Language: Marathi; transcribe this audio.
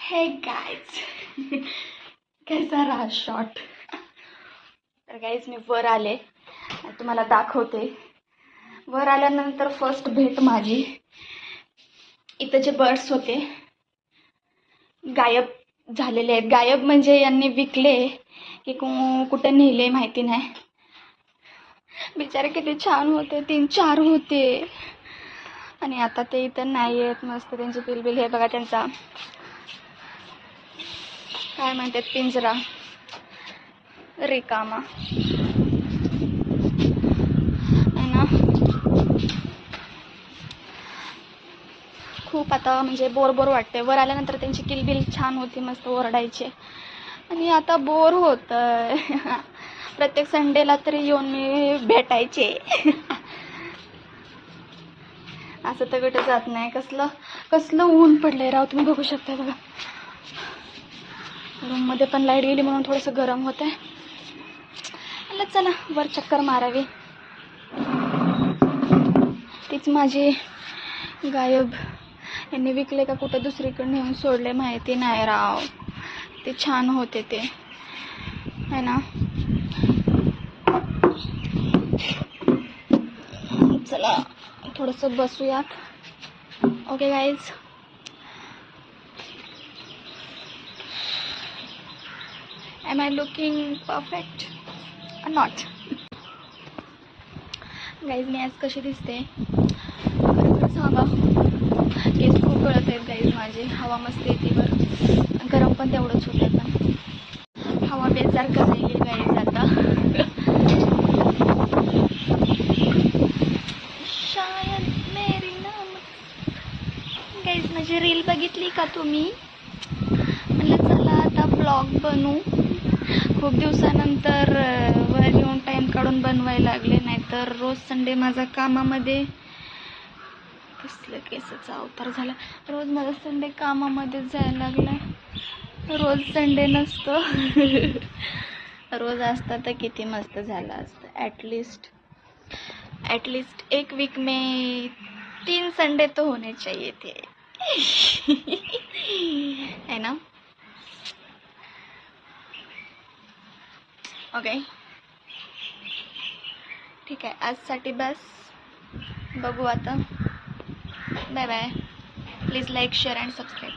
हे गाइज कैसा रहा शॉट. तर गाइज मी वर आले, तुम्हाला दाखवते. वर आल्यानंतर फर्स्ट भेट माझी. इथं जे बर्ड्स होते गायब झालेले आहेत. गायब म्हणजे यांनी विकले की कुठे नेले माहिती नाही. बिचारे किती छान होते, 3-4 होते आणि आता ते इथं नाही आहेत. मस्त त्यांचे बिलबिल हे बघा, त्यांचा काय म्हणतात पिंजरा रिकामा आहे ना. खूप आता म्हणजे बोर वाटते. वर आल्यानंतर त्यांची किलबिल छान होती, मस्त ओरडायचे आणि आता बोर होत. प्रत्येक संडेला तरी येऊन मी भेटायचे. असं तर कुठं जात नाही. कसलं ऊन पडलंय राव, तुम्ही बघू शकता बघा. रूममध्ये पण लाईट गेली म्हणून थोडंसं गरम होत आहे. चला वर चक्कर मारावी. तीच माझी गायब. यांनी विकले का कुठं दुसरीकडे नेऊन सोडले माहिती नाही राव. ते छान होते ते है ना. चला थोडंसं बसूयात. Okay guys, am I looking perfect or not? Guys मी आज कशी दिसते खरं सांगा. केस खूप गळत आहेत गाईज माझे. हवा मस्त येते बरं, गरम पण तेवढंच होते. पण हवा बेजार करायली गाईज आता. शायद मेरी नाम. गाईज माझी रील बघितली का तुम्ही? म्हणलं चला आता ब्लॉग बनवू. खूप दिवसानंतर वर येऊन टाईम काढून बनवायला लागले. नाहीतर रोज संडे माझा कामामध्ये. कसलं केसाचा अवतार झाला. रोज माझा संडे कामामध्ये जायला लागला. रोज संडे नसतो. रोज असता तर किती मस्त झालं असतं. ॲटलिस्ट एक वीक में 3 संडे तो होने चाहिए थे. है ना. ओके ठीक आहे, आजसाठी बस. बघू आता. Bye bye. Please like, share and subscribe.